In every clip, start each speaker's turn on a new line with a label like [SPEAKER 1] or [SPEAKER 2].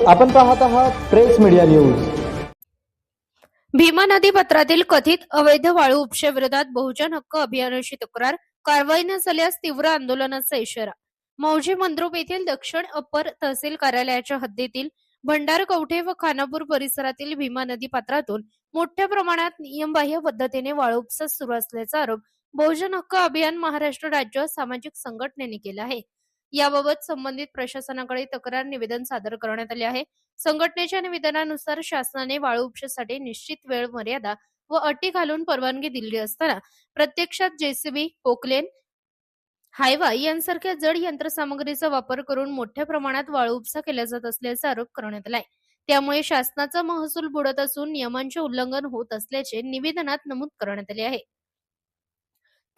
[SPEAKER 1] आपण पाहत आहात प्रेस मीडिया न्यूज।
[SPEAKER 2] भीमा नदी पात्रातील कथित अवैध वाळू उपशाविरोधात बहुजन हक्क अभियानाची तक्रार, कारवाई न झाल्यास तीव्र आंदोलनाचा इशारा। मौजे मंद्रुप येथील दक्षिण अप्पर तहसील कार्यालयाच्या हद्दीतील भंडारकवठे व खानापूर परिसरातील भीमा नदी पात्रातून मोठ्या प्रमाणात नियमबाह्य पद्धतीने वाळू उपसा सुरू असल्याचा आरोप बहुजन हक्क अभियान महाराष्ट्र राज्य सामाजिक संघटनेने केला आहे। याबाबत संबंधित प्रशासनाकडे तक्रार निवेदन सादर करण्यात आले आहे। संघटनेच्या निवेदनानुसार शासनाने वाळू उपशासाठी निश्चित वेळ मर्यादा व अटी घालून परवानगी दिली असताना प्रत्यक्षात जेसीबी, पोकलेन, हायवा यांसारख्या जड यंत्रसामग्रीचा वापर करून मोठ्या प्रमाणात वाळू उपसा केला जात असल्याचा आरोप करण्यात आलाय। त्यामुळे शासनाचा महसूल बुडत असून नियमांचे उल्लंघन होत असल्याचे निवेदनात नमूद करण्यात आले आहे।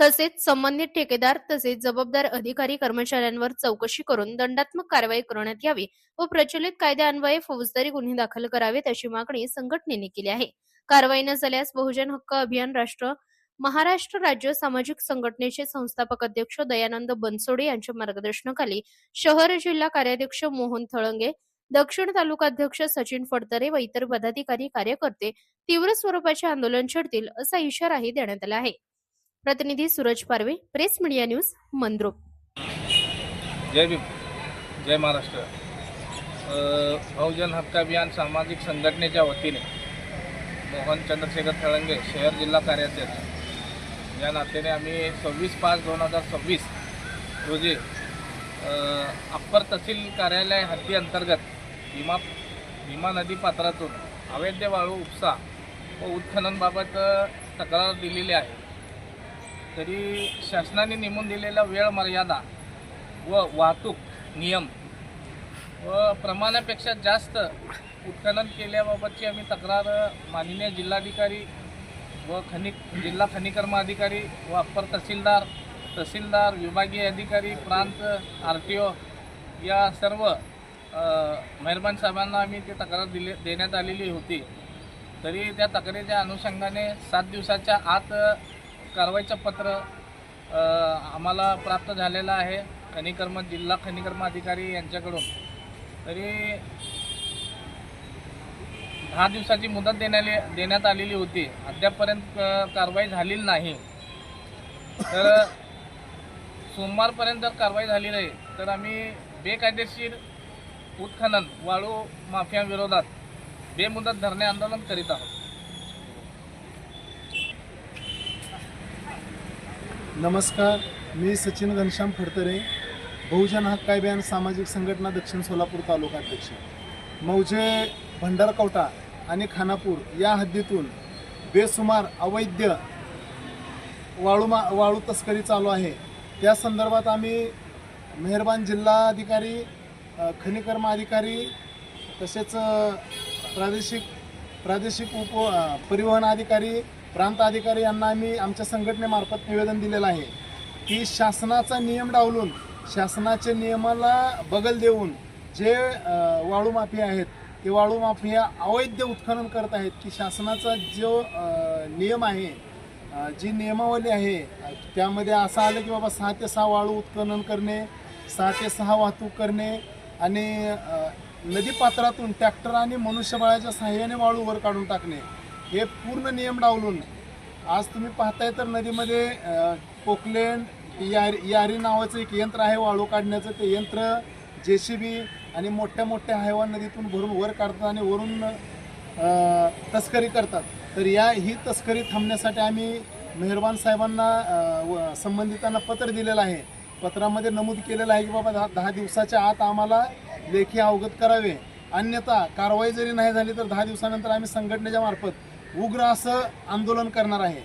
[SPEAKER 2] तसेच संबंधित ठेकेदार तसेच जबाबदार अधिकारी कर्मचाऱ्यांवर चौकशी करून दंडात्मक कारवाई करण्यात यावी व प्रचलित कायद्यान्वये फौजदारी गुन्हे दाखल करावेत अशी मागणी संघटनेने केली आहे। कारवाई न झाल्यास बहुजन हक्क अभियान महाराष्ट्र राज्य सामाजिक संघटनेचे संस्थापक अध्यक्ष दयानंद बनसोडे यांच्या मार्गदर्शनाखाली शहर जिल्हा कार्याध्यक्ष मोहन थळंगे, दक्षिण तालुकाध्यक्ष सचिन फडतरे व इतर पदाधिकारी कार्यकर्ते तीव्र स्वरूपाचे आंदोलन छेडतील असा इशाराही देण्यात आला आहे। प्रतिनिधी सूरज पारवे, प्रेस मीडिया न्यूज, मंद्रुप।
[SPEAKER 3] जय भीम, जय महाराष्ट्र। बहुजन हक्क अभियान सामाजिक संघटनेच्या वतीने मोहन चंद्रशेखर थळंगे शहर जिल्हा कार्याध्यक्ष या नात्याने आम्ही 26/5/2026 रोजी अप्पर तहसील कार्यालय हद्दी अंतर्गत भीमा नदी पात्रातून अवैध वाळू उपसा व उत्खननबाबत तक्रार दिलेली आहे। तरी शासनाने नेमून दिलेला वेळ मर्यादा व वाहतूक नियम व प्रमाणापेक्षा जास्त उत्खनन केल्याबाबतची आम्ही तक्रार माननीय जिल्हाधिकारी व जिल्हा खनिकर्म अधिकारी व अप्पर तहसीलदार, विभागीय अधिकारी, प्रांत RTO या सर्व मेहरबान साहेबांना आम्ही ती तक्रार देण्यात आलेली होती। तरी त्या तक्रारीच्या अनुषंगाने 7 दिवसाच्या आत कारवाईचं पत्र आम्हाला प्राप्त झालेलं आहे जिल्हा खनिकर्म अधिकारी यांच्याकडून। तरी 10 दिवसाची मुदत देण्यात आलेली होती, अद्यापपर्यंत कारवाई झालेली नाही। तर सोमवारपर्यंत जर कारवाई झाली नाही तर आम्ही बेकायदेशीर उत्खनन वाळू माफिया विरोधात बेमुदत धरणे आंदोलन करीत आहोत।
[SPEAKER 4] नमस्कार, मी सचिन घनश्याम फडतरे, बहुजन हक्क अभियान सामाजिक संघटना दक्षिण सोलापूर तालुका अध्यक्ष। मौजे, भंडारकवठा आणि खानापूर या हद्दीतून बेसुमार अवैध वाळू तस्करी चालू आहे। त्या संदर्भात आम्ही मेहरबान जिल्हाधिकारी, खनिकर्म अधिकारी तसेच प्रादेशिक परिवहन अधिकारी, प्रांत अधिकारी यांना आम्ही आमच्या संघटनेमार्फत निवेदन दिलेलं आहे की शासनाचा नियम डावलून शासनाच्या नियमाला बगल देऊन जे वाळू माफिया आहेत ते वाळू माफिया अवैध उत्खनन करत आहेत की शासनाचा जो नियम आहे, जी नियमावली आहे त्यामध्ये असं आलं की बाबा 6 ते 6 वाळू उत्खनन करणे, 6 ते 6 वाहतूक करणे आणि नदीपात्रातून ट्रॅक्टर आणि मनुष्यबळाच्या सहाय्याने वाळू वर काढून टाकणे, हे पूर्ण नियम डावलून आज तुम्ही पाहताय तर नदीमध्ये पोकलेन यारी नावाचं एक यंत्र आहे वाळू काढण्याचं। ते यंत्र JCB आणि मोठ्या हायवा नदीतून भरून वर काढतात आणि वरून तस्करी करतात। तर ही तस्करी थांबण्यासाठी आम्ही मेहरबान साहेबांना संबंधितांना पत्र दिलेलं आहे। पत्रामध्ये नमूद केलेलं आहे की बाबा 10 दिवसाच्या आत आम्हाला लेखी अवगत करावे, अन्यथा कारवाई जरी नाही झाली तर 10 दिवसानंतर आम्ही संघटनेच्या मार्फत उग्र असं आंदोलन करणार आहे।